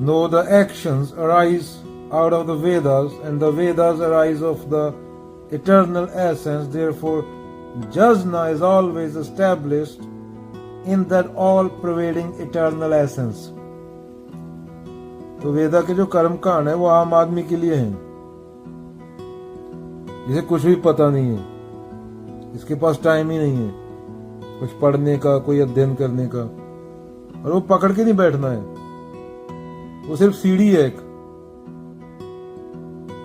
No, the actions arise out of the Vedas, and the Vedas arise of the eternal essence. Therefore, Jajna is always established in that all-pervading eternal essence. तो वेदा के जो कर्म कांड है वो आम आदमी के लिए हैं, जिसे कुछ भी पता नहीं है, इसके पास टाइम ही नहीं है कुछ पढ़ने का, कोई अध्ययन करने का, और वो पकड़ के नहीं बैठना है। वो सिर्फ सीढ़ी है एक,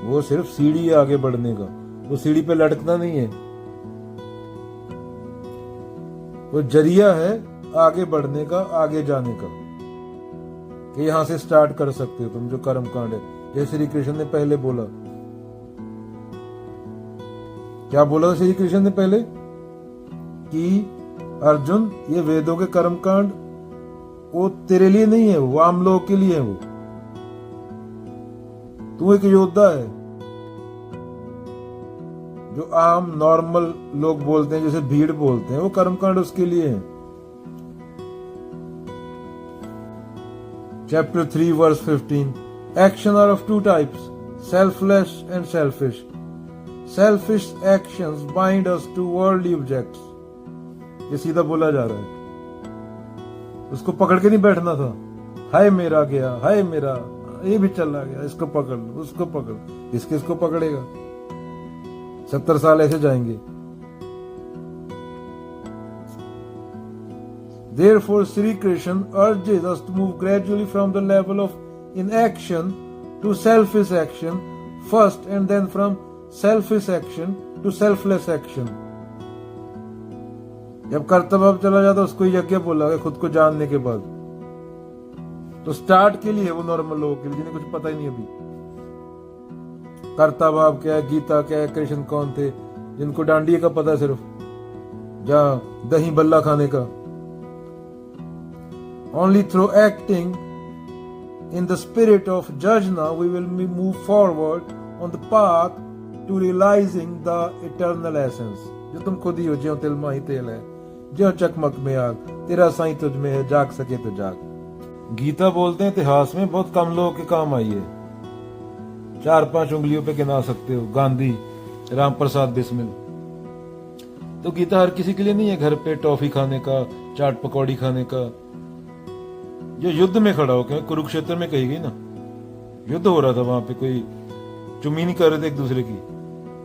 वो सिर्फ सीढ़ी है आगे बढ़ने का, वो सीढ़ी पे लटकना नहीं है, वो जरिया है आगे बढ़ने का, आगे जाने का, कि यहां से स्टार्ट कर सकते हो तुम जो कर्म कांड है। जैसे श्री कृष्ण ने पहले बोला, क्या बोला था श्री कृष्ण ने पहले कि अर्जुन ये वेदों के कर्म कांड वो तेरे लिए नहीं है, वो आम लोगों के लिए है। वो तू एक योद्धा है, जो आम नॉर्मल लोग बोलते हैं, जैसे भीड़ बोलते हैं, वो कर्मकांड उसके लिए है। Chapter 3 verse 15. Action are of two types, selfless and selfish. Selfish actions bind us to worldly objects. ये सीधा बोला जा रहा है, उसको पकड़ के नहीं बैठना था। हाय मेरा गया, हाय मेरा ये भी चला गया, इसको पकड़ लो, उसको पकड़, किसको पकड़ेगा? 70 साल ऐसे जाएंगे। Therefore, Sri Krishna urges us to move gradually from the level of inaction to selfish action first, and then from selfish action to selfless action. जब कर्तव्य चला जाता उसको यज्ञ बोला है खुद को जानने के बाद। तो स्टार्ट के लिए वो नॉर्मल लोगों के लिए जिन्हें कुछ पता ही नहीं अभी कर्ता भाव क्या है, गीता क्या है, कृष्ण कौन थे, जिनको डांडिया का पता है सिर्फ, जहां दही बल्ला खाने का। Only through acting in the spirit of Jajna we will move forward on the path to realizing the eternal essence. जो तुम खुद ही हो, ज्यों तिल माही तेल है, ज्यों चकमक में आग, तेरा साईं तुझ में है, जाग सके तो जाग। गीता बोलते हैं इतिहास में बहुत कम लोगों के काम आई है, 4-5 उंगलियों पे गिना सकते हो, गांधी, राम प्रसाद बिस्मिल। तो गीता हर किसी के लिए नहीं है, घर पे टॉफी खाने का, चाट पकौड़ी खाने का। जो युद्ध में खड़ा हो, क्या कुरुक्षेत्र में कही गई ना, युद्ध हो रहा था, वहां पे कोई चुम्मी नहीं कर रहे थे एक दूसरे की,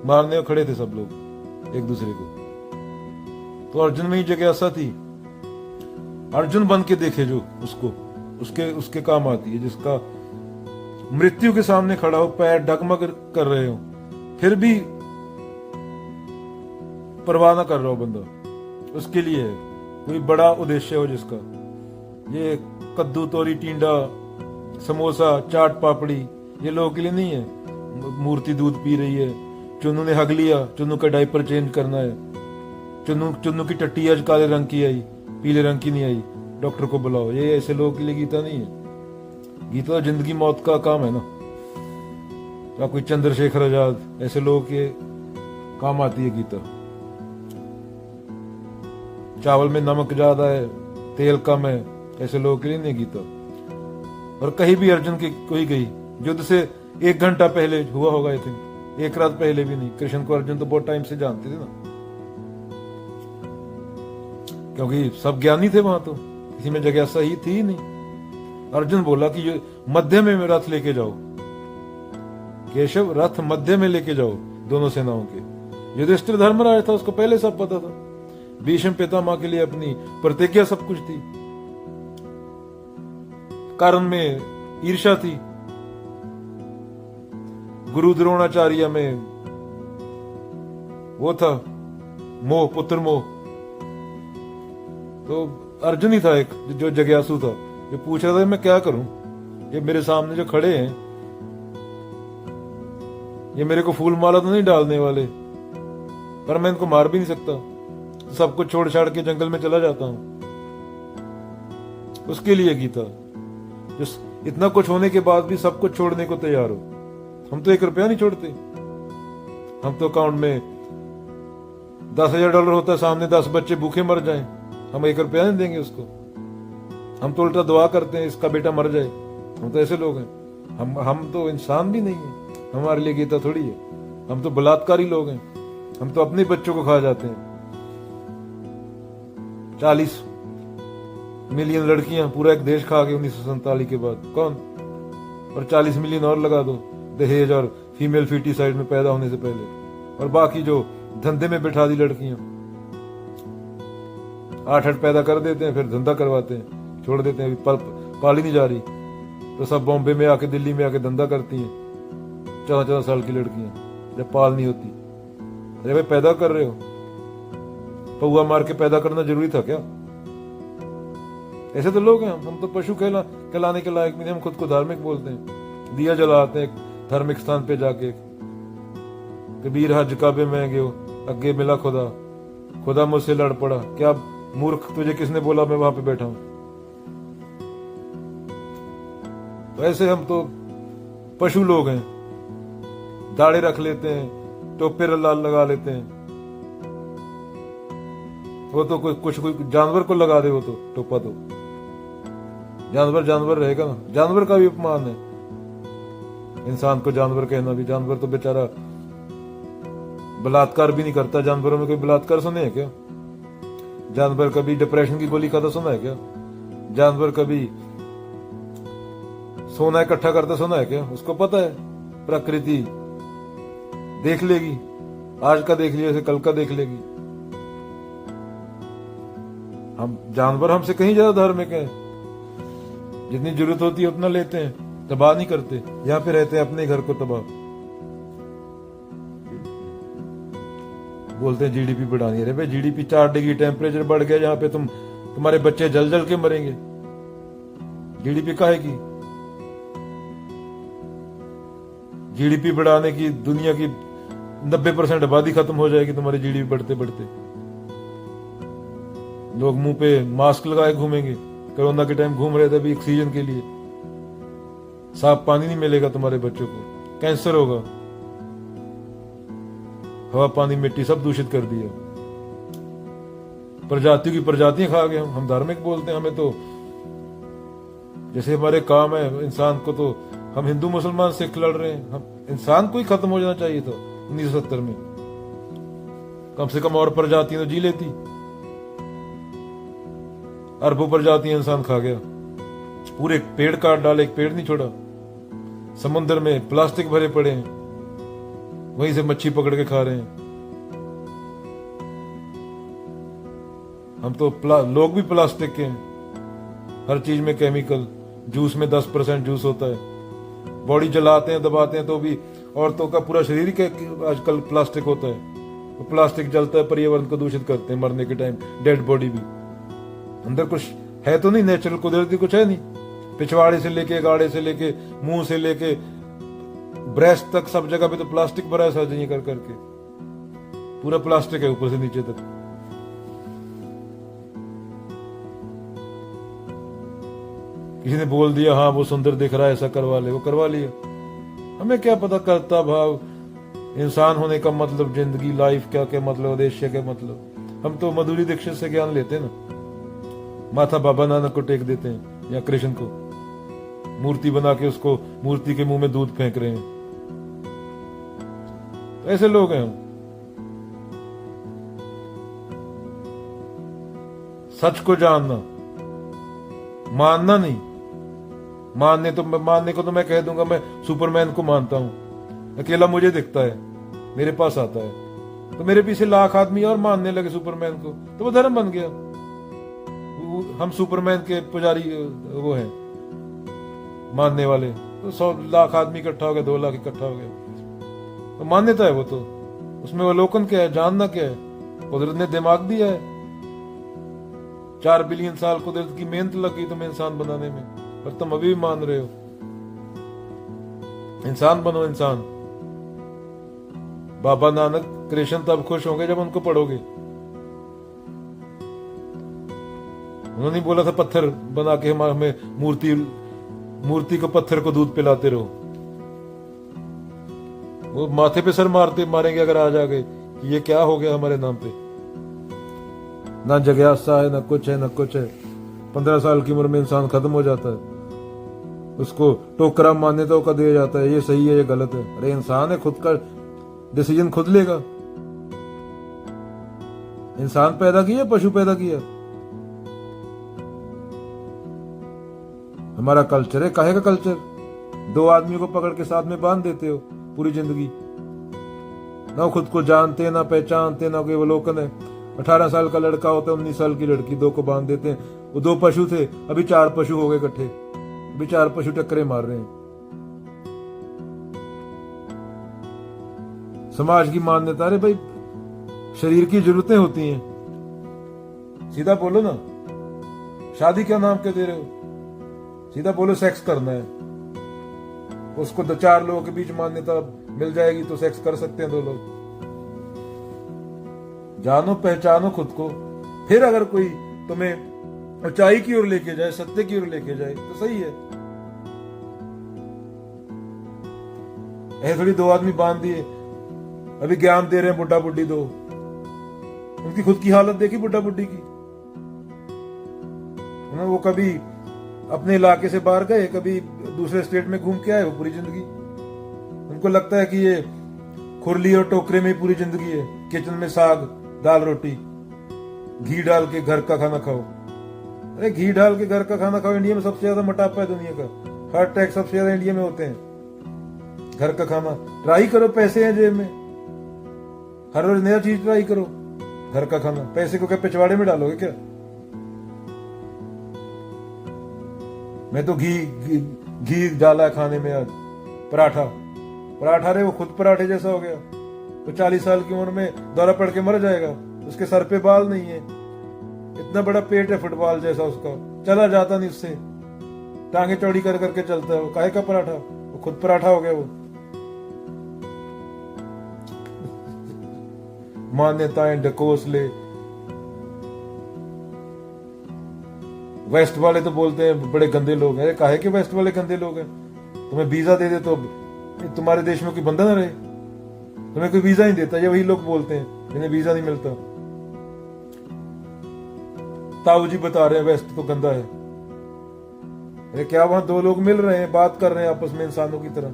मारने को खड़े थे सब लोग एक दूसरे को। तो अर्जुन में ही जिज्ञासा थी, अर्जुन बन के देखे जो उसको उसके काम आती है, जिसका मृत्यु के सामने खड़ा हो, पैर डगमग कर रहे हो, फिर भी परवाह ना कर रहा हो बंदा, उसके लिए है कोई बड़ा उद्देश्य हो जिसका। ये कद्दू तोरी टींडा समोसा चाट पापड़ी ये लोगों के लिए नहीं है। मूर्ति दूध पी रही है, चुन्नू ने हग लिया, चुन्नू का डायपर चेंज करना है, चुन्नू की टट्टी आज काले रंग की आई, पीले रंग की नहीं आई, डॉक्टर को बुलाओ। ये ऐसे लोगों के लिए गीता नहीं है। गीता तो जिंदगी मौत का काम है ना। तो कोई चंद्रशेखर आजाद, ऐसे लोगों के काम आती है गीता। चावल में नमक ज्यादा है, तेल कम है, ऐसे लोगों के लिए नहीं गीता। और कहीं भी अर्जुन की कोई गई, युद्ध से 1 घंटा पहले हुआ होगा, आई थिंक 1 रात पहले भी नहीं। कृष्ण को अर्जुन तो बहुत टाइम से जानते थे ना, क्योंकि सब ज्ञानी थे वहां, तो किसी में जिज्ञासा ही थी नहीं। अर्जुन बोला कि मध्य में रथ लेके जाओ, केशव रथ मध्य में लेके जाओ दोनों सेनाओं के। युधिष्ठिर धर्मराज था, उसको पहले सब पता था। भीष्म पितामह के लिए अपनी प्रतिज्ञा सब कुछ थी। कर्ण में ईर्ष्या थी, गुरु द्रोणाचार्य में वो था मोह, पुत्र मोह। तो अर्जुन ही था एक जो जिज्ञासु था, जो पूछ रहा था मैं क्या करूं, ये मेरे सामने जो खड़े हैं ये मेरे को फूल माला तो नहीं डालने वाले, पर मैं इनको मार भी नहीं सकता, तो सब कुछ छोड़ छाड़ के जंगल में चला जाता हूं। उसके लिए गीता, जो इतना कुछ होने के बाद भी सब कुछ छोड़ने को तैयार हो। हम तो 1 रुपया नहीं छोड़ते। हम तो अकाउंट में $10,000 होता है, सामने 10 बच्चे भूखे मर जाएं, हम 1 रुपया नहीं देंगे उसको। हम तो उल्टा दुआ करते हैं इसका बेटा मर जाए, हम तो ऐसे लोग हैं। हम तो इंसान भी नहीं है, हमारे लिए गीता थोड़ी है। हम तो बलात्कारी लोग हैं, हम तो अपने बच्चों को खा जाते हैं। 40 मिलियन लड़कियां पूरा एक देश खा गए 1947 के बाद, कौन? और 40 मिलियन और लगा दो दहेज और फीमेल फीटिसाइड में पैदा होने से पहले, और बाकी जो धंधे में बैठा दी लड़कियां, 8 पैदा कर देते हैं, फिर धंधा करवाते हैं, छोड़ देते हैं। अभी पाली नहीं जा रही तो सब बॉम्बे में आके, दिल्ली में आके धंधा करती हैं 14-14 साल की लड़कियां, जब पाल नहीं होती। अरे भाई पैदा कर रहे हो, पौआ मार के पैदा करना जरूरी था क्या? ऐसे तो लोग हैं हम तो पशु कहलाने के लायक भी नहीं। हम खुद को धार्मिक बोलते हैं, दिया जलाते हैं धार्मिक स्थान पे जाके। कबीर हज काबे में गयो, अगे मिला खुदा, खुदा मुझसे लड़ पड़ा। क्या मूर्ख, तुझे किसने बोला मैं वहां पे बैठा हूं? तो ऐसे हम तो पशु लोग हैं, दाढ़े रख लेते हैं, टोपे लगा लेते हैं। वो तो कोई जानवर को लगा दे, वो तो टोपा तो जानवर रहेगा ना। जानवर का भी अपमान है इंसान को जानवर कहना भी। जानवर तो बेचारा बलात्कार भी नहीं करता। जानवरों में कोई बलात्कार सुने है क्या? जानवर कभी डिप्रेशन की गोली खाता सुना है क्या? जानवर कभी सोना इकट्ठा करता सुना है क्या? उसको पता है प्रकृति देख लेगी, आज का देख लिया कल का देख लेगी। हम जानवर हमसे कहीं ज्यादा धार्मिक है। जितनी जरूरत होती है उतना लेते हैं, तबाह नहीं करते। यहाँ पे रहते हैं अपने घर को तबाह। बोलते हैं जीडीपी बढ़ानी है। भाई जीडीपी 4 डिग्री टेम्परेचर बढ़ गया जहां पे तुम्हारे बच्चे जल जल के मरेंगे। जीडीपी काहे की? जीडीपी बढ़ाने की दुनिया की 90% आबादी खत्म हो जाएगी तुम्हारी जीडीपी बढ़ते बढ़ते। लोग मुंह पे मास्क लगाए घूमेंगे। कोरोना के टाइम घूम रहे थे अभी ऑक्सीजन के लिए। साफ पानी नहीं मिलेगा तुम्हारे बच्चों को, कैंसर होगा। हवा पानी मिट्टी सब दूषित कर दिया। प्रजातियों की प्रजातियां खा गए हम धार्मिक बोलते हैं। हमें तो जैसे हमारे काम है इंसान को, तो हम हिंदू मुसलमान सिख लड़ रहे हैं। हम इंसान को ही खत्म हो जाना चाहिए था 1970 में। कम से कम और प्रजातियां तो जी लेती। अरबों प्रजातियां इंसान खा गया। पूरे पेड़ काट डाले, एक पेड़ नहीं छोड़ा। समुद्र में प्लास्टिक भरे पड़े हैं, वहीं से मच्छी पकड़ के खा रहे हैं। हम तो लोग भी प्लास्टिक के हैं। हर चीज में केमिकल। जूस में 10% जूस होता है। बॉडी जलाते हैं, दबाते हैं तो भी औरतों का पूरा शरीर ही आजकल प्लास्टिक होता है। तो प्लास्टिक जलता है, पर्यावरण को दूषित करते हैं। मरने के टाइम डेड बॉडी भी अंदर कुछ है तो नहीं, नेचुरल कुदरती कुछ है नहीं। पिछवाड़े से लेके, गाड़े से लेके, मुंह से लेके ब्रेस्ट तक सब जगह पे तो प्लास्टिक भरा है सर्जरी कर करके। पूरा प्लास्टिक है ऊपर से नीचे तक। किसी ने बोल दिया हाँ वो सुंदर दिख रहा है, ऐसा करवा ले, वो करवा लिया। हमें क्या पता करता भाव इंसान होने का मतलब, जिंदगी लाइफ क्या क्या मतलब, उद्देश्य क्या मतलब। हम तो मधुरी दीक्षित से ज्ञान लेते हैं ना। माथा बाबा नानक को टेक देते हैं या कृष्ण को, मूर्ति बना के उसको मूर्ति के मुंह में दूध फेंक रहे हैं। तो ऐसे लोग हैं हम। सच को जानना, मानना नहीं। मानने को तो मैं कह दूंगा मैं सुपरमैन को मानता हूं। अकेला मुझे दिखता है, मेरे पास आता है, तो मेरे पीछे लाख आदमी और मानने लगे सुपरमैन को, तो वो धर्म बन गया। हम सुपरमैन के पुजारी वो हैं मानने वाले। तो 100 लाख आदमी इकट्ठा हो गया, 2 लाख इकट्ठा हो गया, तो मान्यता है वो। तो उसमें अवलोकन क्या है, जानना क्या है। कुदरत ने दिमाग दिया है। 4 बिलियन साल कुदरत की मेहनत लगी तुम्हें इंसान बनाने में, और तुम अभी भी मान रहे हो। इंसान बनो, इंसान। बाबा नानक कृष्ण तब खुश होंगे जब उनको पढ़ोगे। उन्होंने बोला था पत्थर बना के हमें मूर्ति को, पत्थर को दूध पिलाते रहो। वो माथे पे सर मारेंगे अगर आ जागे कि ये क्या हो गया हमारे नाम पे। ना जिज्ञासा है, ना कुछ है, ना कुछ है। 15 साल की उम्र में इंसान खत्म हो जाता है। उसको टोकरा मान्यताओं का दिया जाता है, ये सही है ये गलत है। अरे इंसान है, खुद का डिसीजन खुद लेगा। इंसान पैदा किया, पशु पैदा किया? हमारा कल्चर है, काहे का कल्चर? दो आदमियों को पकड़ के साथ में बांध देते हो पूरी जिंदगी, ना खुद को जानते, ना पहचानते, ना कोई अवलोकन है। 18 साल का लड़का होता है, 19 साल की लड़की, दो को बांध देते हैं। वो दो पशु थे, अभी 4 पशु हो गए इकट्ठे, अभी 4 पशु टक्करे मार रहे हैं। समाज की मान्यता, अरे भाई शरीर की जरूरतें होती हैं, सीधा बोलो ना। शादी क्या नाम के दे रहे हो? सीधा बोलो सेक्स करना है। उसको 4 लोगों के बीच मान्यता मिल जाएगी तो सेक्स कर सकते हैं 2 लोग। जानो पहचानो खुद को, फिर अगर कोई तुम्हें ऊंचाई की ओर लेके जाए, सत्य की ओर लेके जाए तो सही है। ऐसे थोड़ी 2 आदमी बांध दिए, अभी ज्ञान दे रहे हैं बुढ़ा बुढ़ी 2, उनकी खुद की हालत देखी बुढ़ा बुढ़ी की। वो कभी अपने इलाके से बाहर गए, कभी दूसरे स्टेट में घूम के आए वो पूरी जिंदगी। उनको लगता है कि ये खुरली और टोकरे में पूरी जिंदगी है। किचन में साग दाल रोटी घी डाल के घर का खाना खाओ। अरे घी डाल के घर का खाना खाओ, इंडिया में सबसे ज्यादा मोटापा है दुनिया का, हार्ट अटैक सबसे ज्यादा इंडिया में होते हैं। घर का खाना ट्राई करो, पैसे हैं जेब में, हर रोज नया चीज ट्राई करो। घर का खाना, पैसे को क्या पिछवाड़े में डालोगे क्या? मैं तो घी डाला है खाने में आज। पराठा रे वो खुद पराठे जैसा हो गया। वो 40 साल की उम्र में दौरा पड़ के मर जाएगा, उसके सर पे बाल नहीं है, इतना बड़ा पेट है फुटबॉल जैसा उसका, चला जाता नहीं उससे, टांगे चौड़ी कर करके चलता है। वो काहे का पराठा? वो खुद पराठा हो गया वो। मान्यताएं ढकोसले। वेस्ट वाले तो बोलते हैं बड़े गंदे लोग हैं। काहे के वेस्ट वाले गंदे लोग हैं? तुम्हें वीजा दे दे तो तुम्हारे देश में कोई बंदा ना रहे, तुम्हें कोई वीजा नहीं देता। ये वही लोग बोलते हैं जिन्हें वीजा नहीं मिलता। ताऊ जी बता रहे हैं वेस्ट तो गंदा है। अरे क्या वहां 2 लोग मिल रहे हैं, बात कर रहे हैं आपस में इंसानों की तरह?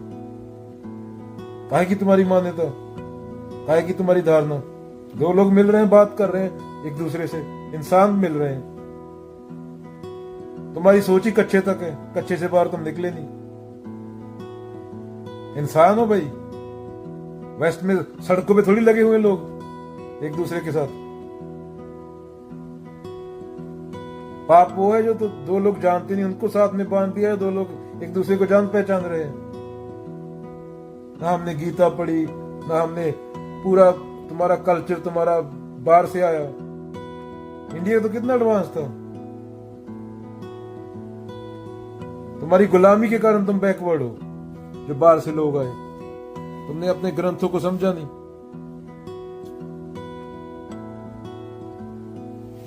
काहे की तुम्हारी मान्यता, काहे की तुम्हारी धारणा? 2 लोग मिल रहे हैं, बात कर रहे हैं एक दूसरे से, इंसान मिल रहे हैं। तुम्हारी सोच ही कच्चे तक है, कच्चे से बाहर तुम निकले नहीं। इंसान हो भाई। वेस्ट में सड़कों पे थोड़ी लगे हुए लोग एक दूसरे के साथ। पाप वो है जो तो 2 लोग जानते नहीं उनको साथ में बांध दिया है, 2 लोग एक दूसरे को जान पहचान रहे हैं। ना हमने गीता पढ़ी, ना हमने पूरा तुम्हारा कल्चर तुम्हारा बाहर से आया। इंडिया तो कितना एडवांस था। तुम्हारी गुलामी के कारण तुम बैकवर्ड हो, जो बाहर से लोग आए। तुमने अपने ग्रंथों को समझा नहीं।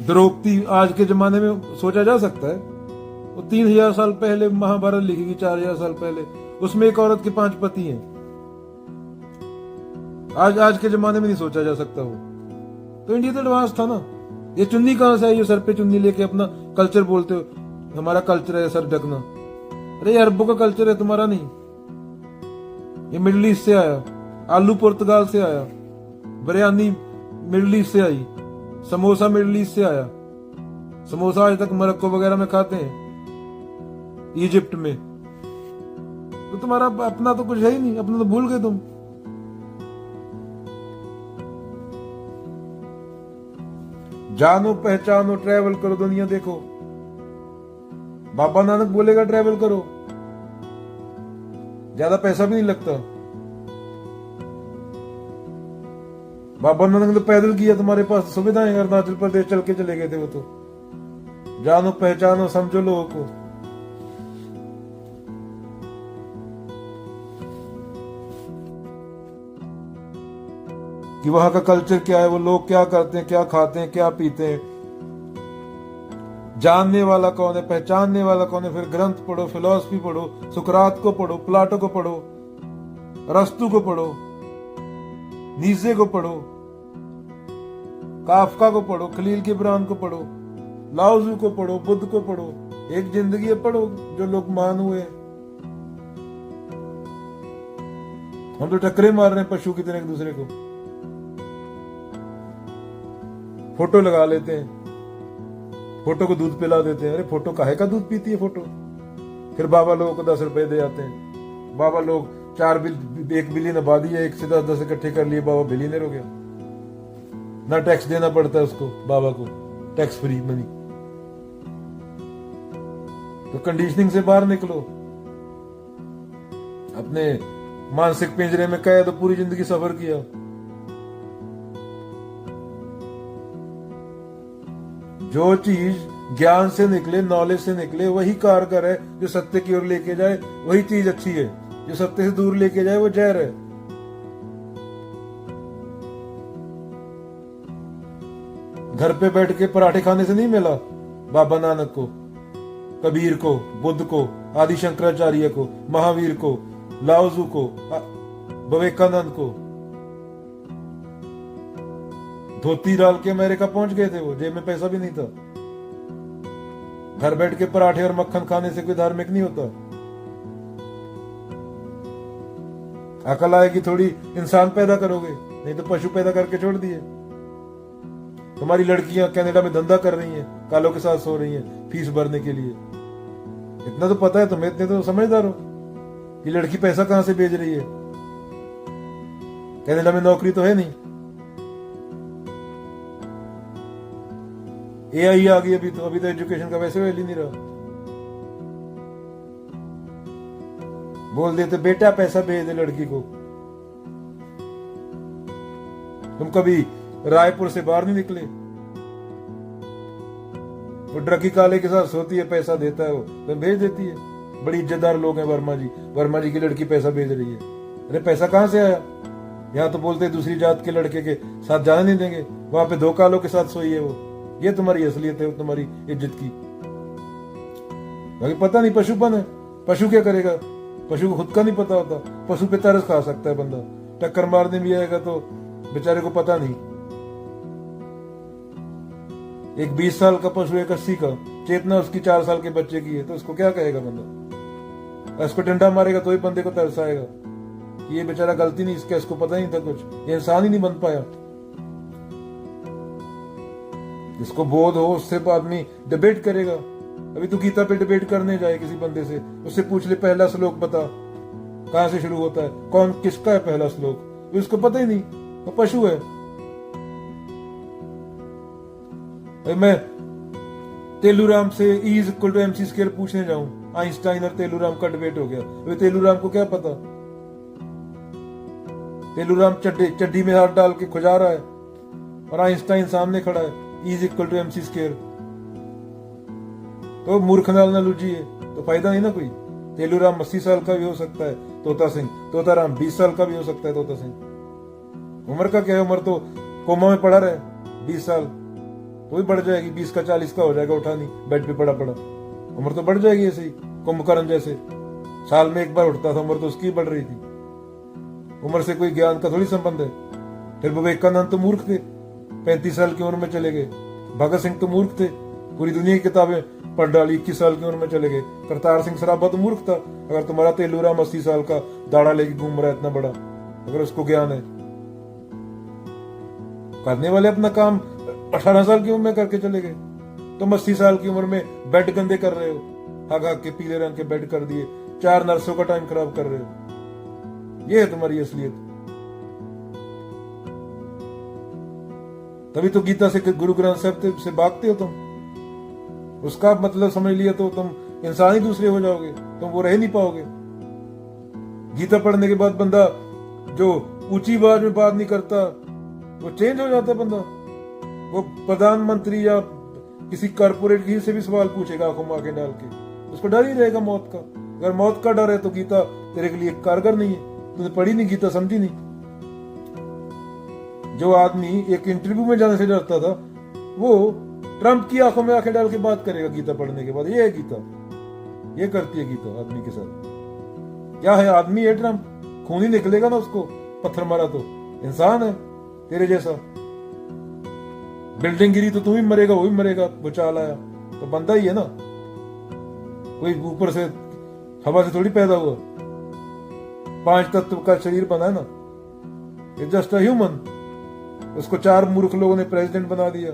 द्रौपदी आज के जमाने में सोचा जा सकता है? वो 3000 साल पहले महाभारत लिखी गई, 4000 साल पहले, उसमें एक औरत के 5 पति हैं। आज के जमाने में नहीं सोचा जा सकता वो। तो इंडिया तो एडवांस था ना। ये चुन्नी कहां से आई? ये सर पे चुन्नी लेके अपना कल्चर बोलते हो, हमारा कल्चर है सर ढकना। अरे ये अरबों का कल्चर है, तुम्हारा नहीं। ये मिडिल ईस्ट से आया, आलू पुर्तगाल से आया, बिरयानी मिडिल ईस्ट से आई, समोसा मिडिल ईस्ट से आया। समोसा आज तक मोरक्को वगैरह में खाते हैं, इजिप्ट में। तो तुम्हारा अपना तो कुछ है ही नहीं, अपना तो भूल गए तुम। जानो पहचानो, ट्रैवल करो, दुनिया देखो। बाबा नानक बोलेगा ट्रैवल करो, ज्यादा पैसा भी नहीं लगता। बाबा नानक ने पैदल किया, तुम्हारे पास सुविधाएं, अरुणाचल प्रदेश चल के चले गए थे वो तो। जानो पहचानो, समझो लोगों को। कि वहां का कल्चर क्या है, वो लोग क्या करते हैं, क्या खाते हैं, क्या पीते हैं। जानने वाला कौन है, पहचानने वाला कौन है। फिर ग्रंथ पढ़ो, फिलॉसफी पढ़ो, सुकरात को पढ़ो, प्लाटो को पढ़ो, अरस्तु को पढ़ो, नीजे को पढ़ो, काफका को पढ़ो, खलील गिब्रान को पढ़ो, लाओजू को पढ़ो, बुद्ध को पढ़ो। एक जिंदगी पढ़ो जो लोग महान हुए। हम तो टक्करे मार रहे हैं पशु की तरह एक दूसरे को। फोटो लगा लेते हैं, फोटो को दूध पिला देते हैं। अरे फोटो काहे का दूध पीती है फोटो? फिर बाबा लोगों को 10 रुपए दे आते हैं। बाबा लोग 1 बिलियन आबादी है, 1 से 10 इकट्ठे कर लिए, बाबा बिलियनर हो गया। ना टैक्स देना पड़ता है उसको, बाबा को टैक्स फ्री मनी। तो कंडीशनिंग से बाहर निकलो, अपने मानसिक पिंजरे में कैद तो पूरी जिंदगी सफर किया। जो चीज ज्ञान से निकले, नॉलेज से निकले, वही कारगर है। जो सत्य की ओर लेके जाए वही चीज अच्छी है। जो सत्य से दूर लेके जाए वो जहर है। घर पे बैठ के पराठे खाने से नहीं मिला बाबा नानक को, कबीर को, बुद्ध को, आदि शंकराचार्य को, महावीर को, लाओजू को, विवेकानंद को। धोती डाल के अमेरिका पहुंच गए थे वो, जेब में पैसा भी नहीं था। घर बैठ के पराठे और मक्खन खाने से कोई धार्मिक नहीं होता। अकल आएगी थोड़ी, इंसान पैदा करोगे, नहीं तो पशु पैदा करके छोड़ दिए। तुम्हारी लड़कियां कनाडा में धंधा कर रही हैं, कालों के साथ सो रही हैं फीस भरने के लिए। इतना तो पता है तुम्हें, इतने तो समझदार हो कि लड़की पैसा कहां से भेज रही है। कनाडा में नौकरी तो है नहीं। एआई आ गई अभी तो एजुकेशन का वैसे वैल्यू नहीं रहा। बोल देते बेटा पैसा भेज दे लड़की को। तुम कभी रायपुर से बाहर नहीं निकले। वो ड्रगी काले के साथ सोती है, पैसा देता है वो, तो भेज देती है। बड़ी इज्जतदार लोग हैं वर्मा जी की लड़की पैसा भेज रही है। अरे पैसा कहां से आया? यहाँ तो बोलते हैं दूसरी जात के लड़के के साथ जाने नहीं देंगे, वहां पे 2 कालों के साथ सोई है वो। ये तुम्हारी असलियत है, तुम्हारी इज्जत की। बाकी पता नहीं, पशुपन है। पशु क्या करेगा? पशु को खुद का नहीं पता होता। पशु पे तरस खा सकता है बंदा, टक्कर मारने भी आएगा तो बेचारे को पता नहीं। एक 20 साल का पशु, एक 80 का, चेतना उसकी 4 साल के बच्चे की है, तो उसको क्या कहेगा बंदा? इसको डंडा मारेगा तो ही बंदे को तरस आएगा कि ये बेचारा गलती नहीं इसका, इसको पता नहीं था कुछ, ये इंसान ही नहीं बन पाया। जिसको बोध हो उससे आदमी डिबेट करेगा। अभी तू गीता पे डिबेट करने जाए किसी बंदे से, उससे पूछ ले पहला श्लोक बता, कहां से शुरू होता है, कौन किसका है पहला श्लोक, उसको पता ही नहीं, वो पशु है। मैं तेलुराम से E=mc² पूछने जाऊं, आइंस्टाइन और तेलुराम का डिबेट हो गया। अभी तेलुराम को क्या पता? तेलुराम चड्डी में हाथ डाल के खुजा रहा है और आइंस्टाइन सामने खड़ा है, E=mc²। तो मूर्ख नालूजी है, तो फायदा नहीं ना कोई। तेलुराम 80 साल का भी हो सकता है, तोताराम 20 साल का भी हो सकता है। तोता सिंह उम्र का क्या है? उम्र तो कोमा में पड़ा रहे 20 साल, तो भी बढ़ जाएगी, 20 का 40 का हो जाएगा, उठा नहीं, बेड पे पड़ा उम्र तो बढ़ जाएगी। ऐसे ही कुंभकर्ण जैसे साल में 1 बार उठता था, उम्र तो उसकी बढ़ रही थी। उम्र से कोई ज्ञान का थोड़ी संबंध है। फिर विवेकानंद तो मूर्ख थे, 35 साल की उम्र में चले गए। भगत सिंह तो मूर्ख थे, पूरी दुनिया की किताबें पढ़ डाली, 21 साल की उम्र में चले गए। करतार सिंह सराभा तो मूर्ख था। अगर तुम्हारा तेलुराम 80 साल का दाढ़ा लेके घूम रहा है इतना बड़ा, अगर उसको ज्ञान है, करने वाले अपना काम 18 साल की उम्र में करके चले गए। तुम 80 साल की उम्र में बेड गंदे कर रहे हो, हग के पीले रंग के बेड कर दिए, 4 नर्सों का टाइम खराब कर रहे हो। ये है तुम्हारी असलियत। तभी तो गीता से, गुरु ग्रंथ साहब से भागते हो तुम। उसका मतलब समझ लिया तो तुम इंसान ही दूसरे हो जाओगे, तुम वो रह नहीं पाओगे। गीता पढ़ने के बाद बंदा जो ऊंची आवाज में बात नहीं करता, वो चेंज हो जाता है बंदा। वो प्रधानमंत्री या किसी कारपोरेट की से भी सवाल पूछेगा आंखों में आंखें डाल के, उसको डर ही रहेगा मौत का। अगर मौत का डर है तो गीता तेरे के लिए कारगर नहीं है। तूने पढ़ी नहीं गीता, समझी नहीं। जो आदमी एक इंटरव्यू में जाने से डरता था, वो ट्रंप की आंखों में आंखें डाल के बात करेगा गीता पढ़ने के बाद। ये है गीता, ये करती है गीता आदमी के साथ। क्या है? आदमी है ट्रंप, खून ही निकलेगा ना उसको, पत्थर मारा तो। इंसान है तेरे जैसा। बिल्डिंग गिरी तो तू भी मरेगा, वो भी मरेगा, भूचाल आया तो बंदा ही है ना, कोई ऊपर से हवा से थोड़ी पैदा हुआ। 5 तत्व का शरीर बना है ना, इज जस्ट अ ह्यूमन। उसको 4 मूर्ख लोगों ने प्रेसिडेंट बना दिया।